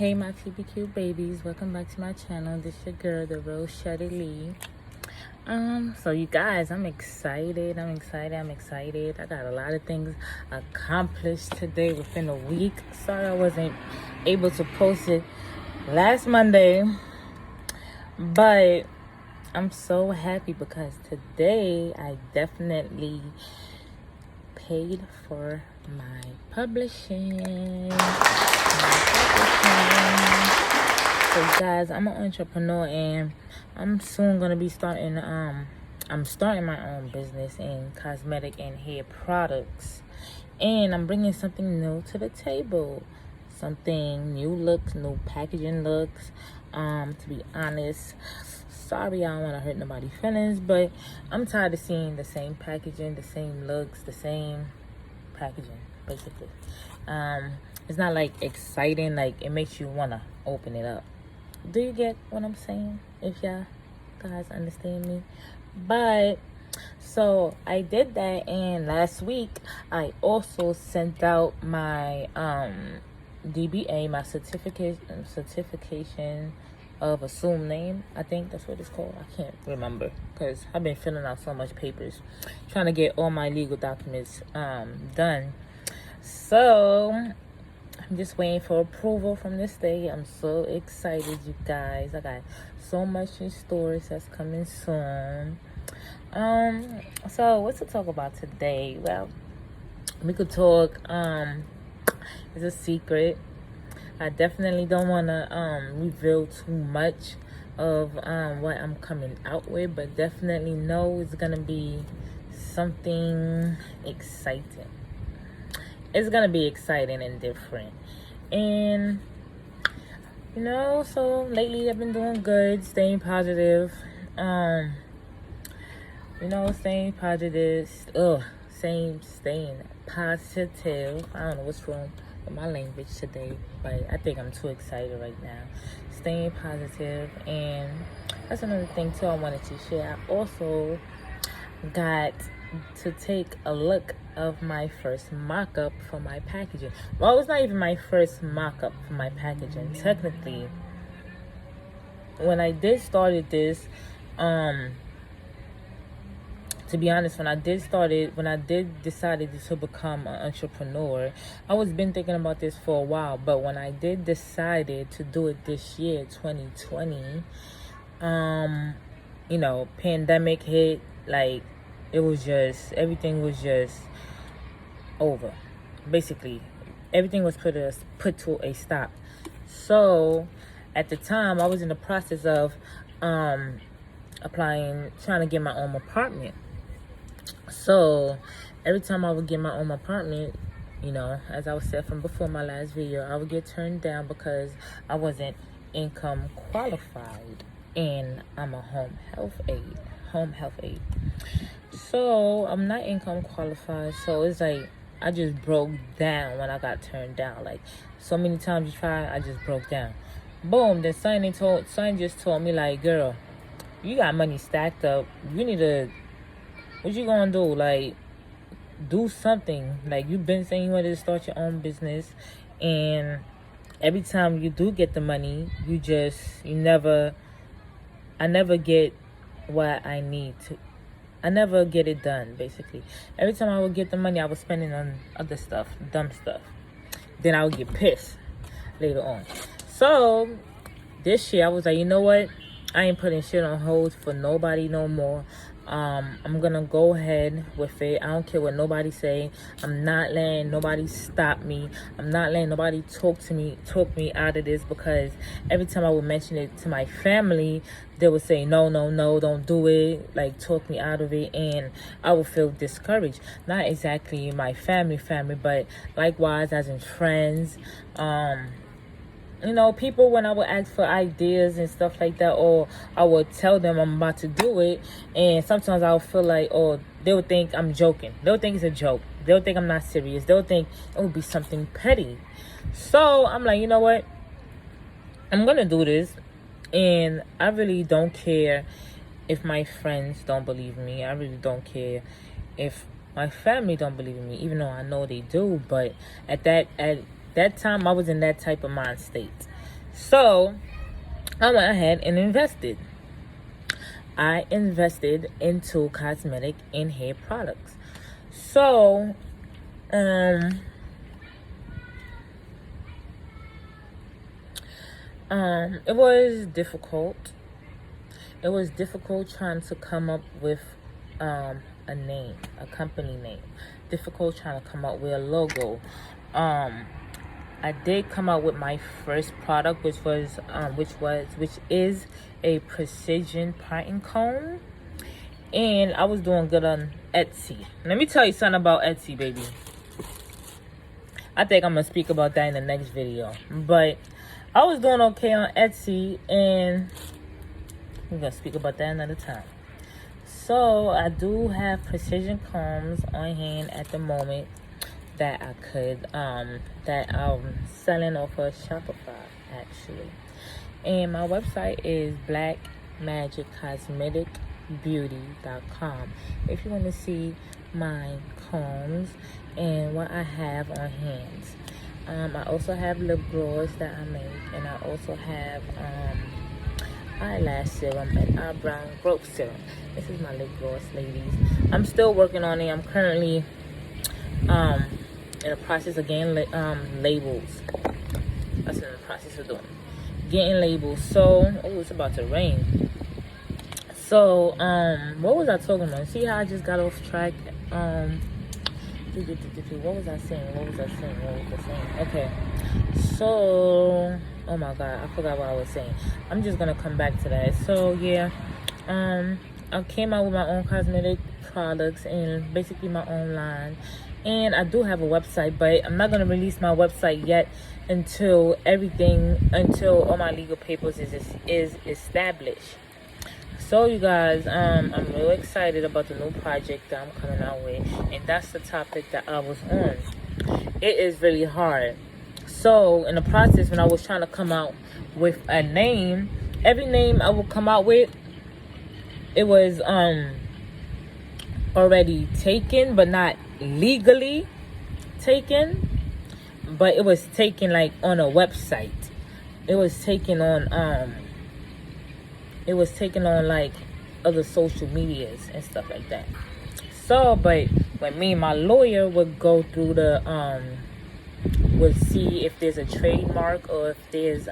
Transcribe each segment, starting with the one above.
Hey my TBQ babies, welcome back to my channel. This your girl, the real Shetty Lee. So you guys, I'm excited. I got a lot of things accomplished today within a week. Sorry I wasn't able to post it last Monday, but I'm so happy because today I definitely paid for my publishing. So guys, I'm an entrepreneur and I'm soon gonna be starting I'm starting my own business in cosmetic and hair products, and I'm bringing something new to the table, something new looks, new packaging looks. To be honest, sorry I don't want to hurt nobody's feelings, but I'm tired of seeing the same packaging, the same looks, the same packaging basically. It's not like exciting, like it makes you want to open it up. Do you get what I'm saying? If y'all guys understand me. But so I did that, and last week I also sent out my DBA, my certification of assumed name. I think that's what it's called. I can't remember because I've been filling out so much papers trying to get all my legal documents done. So I'm just waiting for approval from the state. I'm so excited, you guys. I got so much in stores that's coming soon. So what to talk about today? Well, we could talk, it's a secret. I definitely don't want to reveal too much of what I'm coming out with, but definitely know it's gonna be something exciting. It's gonna be exciting and different. And so lately I've been doing good, staying positive. Staying positive. Staying positive. I don't know what's wrong with my language today, but I think I'm too excited right now. Staying positive, and that's another thing too I wanted to share. I also got to take a look of my first mock-up for my packaging. Well, it's not even my first mock-up for my packaging. Technically, when I started this, to be honest, when I decided to become an entrepreneur, I was been thinking about this for a while. But when I decided to do it this year, 2020, pandemic hit. Like, everything was just over. Basically, everything was put to a stop. So at the time, I was in the process of trying to get my own apartment. So every time I would get my own apartment, as I was said from before my last video, I would get turned down because I wasn't income qualified, and I'm a home health aide. So I'm not income qualified. So it's like I just broke down when I got turned down. Like, so many times you try, I just broke down. Boom. Then son just told me, like, girl, you got money stacked up. You need to, what you gonna do? Like, do something. Like, you've been saying you wanted to start your own business, and every time you do get the money, I never get what I need to. I never get it done, basically. Every time I would get the money, I was spending on other stuff, dumb stuff. Then I would get pissed later on. So this year, I was like, you know what? I ain't putting shit on hold for nobody no more. I'm gonna go ahead with it. I don't care what nobody say. I'm not letting nobody stop me. I'm not letting nobody talk me out of this, because every time I would mention it to my family, they would say, no, don't do it. Like, talk me out of it, and I would feel discouraged. Not exactly my family, but likewise as in friends. People, when I would ask for ideas and stuff like that, or I would tell them I'm about to do it, and sometimes I would feel like, they would think I'm joking. They would think it's a joke. They would think I'm not serious. They would think it would be something petty. So I'm like, you know what? I'm going to do this, and I really don't care if my friends don't believe me. I really don't care if my family don't believe in me, even though I know they do. But at that time, I was in that type of mind state. So I went ahead and invested. I invested into cosmetic and hair products. So, it was difficult. It was difficult trying to come up with a name, a company name. Difficult trying to come up with a logo. I did come out with my first product, which is a precision parting comb, and I was doing good on Etsy. Let me tell you something about Etsy, baby. I think I'm gonna speak about that in the next video, but I was doing okay on Etsy, and we're gonna speak about that another time. So I do have precision combs on hand at the moment that I could that I'm selling off of Shopify actually. And my website is blackmagiccosmeticbeauty.com if you want to see my combs and what I have on hand. I also have lip gloss that I make, and I also have eyelash serum and eyebrow growth serum. This is my lip gloss, ladies. I'm still working on it. I'm currently in the process of getting labels. That's in the process of doing. Getting labels. So, oh, it's about to rain. So, what was I talking about? See how I just got off track? What was I saying? Okay. So, oh my God, I forgot what I was saying. I'm just gonna come back to that. So, yeah, I came out with my own cosmetic products and basically my own line. And I do have a website, but I'm not going to release my website yet until all my legal papers is established. So, you guys, I'm real excited about the new project that I'm coming out with. And that's the topic that I was on. It is really hard. So, in the process, when I was trying to come out with a name, every name I would come out with, it was already taken, but not legally taken, but it was taken like on a website. It was taken on like other social medias and stuff like that. So, but when me and my lawyer would go through would see if there's a trademark or if there's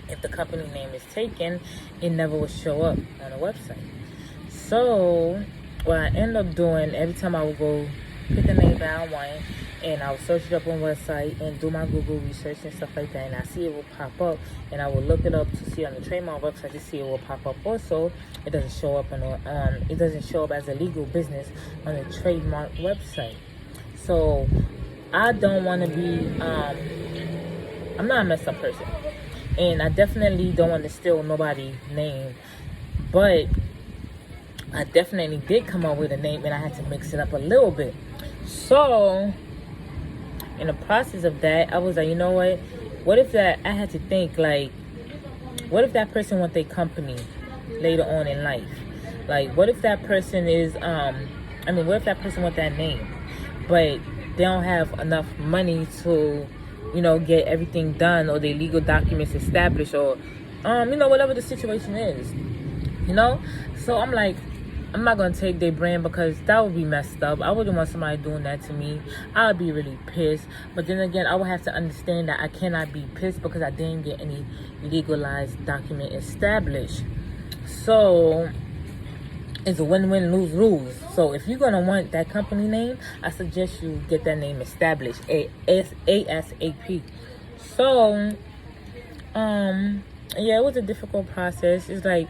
if the company name is taken, it never would show up on the website. So what I end up doing, every time I would go pick a name that I want, and I would search it up on website and do my Google research and stuff like that, and I see it will pop up, and I will look it up to see on the trademark website to see it will pop up. Also, it doesn't show up it doesn't show up as a legal business on the trademark website. So I don't want to be I'm not a messed up person, and I definitely don't want to steal nobody's name, but I definitely did come up with a name, and I had to mix it up a little bit. So, in the process of that, I was like, you know what? What if I had to think, like, what if that person want their company later on in life? Like, what if that person is, what if that person want that name, but they don't have enough money to, get everything done or their legal documents established or, whatever the situation is, So I'm like, I'm not going to take their brand because that would be messed up. I wouldn't want somebody doing that to me. I would be really pissed. But then again, I would have to understand that I cannot be pissed because I didn't get any legalized document established. So it's a win-win, lose-lose. So if you're going to want that company name, I suggest you get that name established ASAP. So, yeah, it was a difficult process. It's like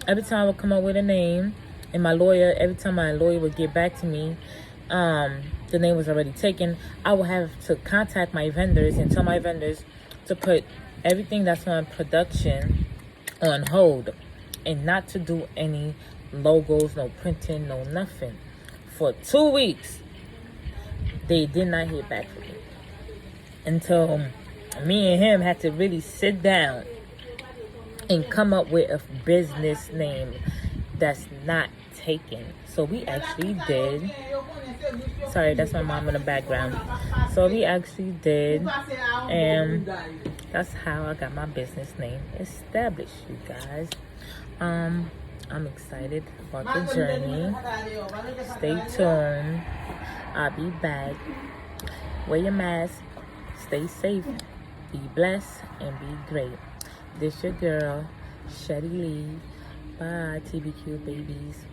every time I would come up with a name, and every time my lawyer would get back to me, the name was already taken, I would have to contact my vendors and tell my vendors to put everything that's on production on hold and not to do any logos, no printing, no nothing. For 2 weeks, they did not hear back from me until me and him had to really sit down and come up with a business name. that's not taken. So we actually did. Sorry, that's my mom in the background. So we actually did, and that's how I got my business name established, you guys. I'm excited about the journey. Stay tuned. I'll be back. Wear your mask. Stay safe. Be blessed and be great. This your girl, Shetty Lee. Bye, TBQ babies.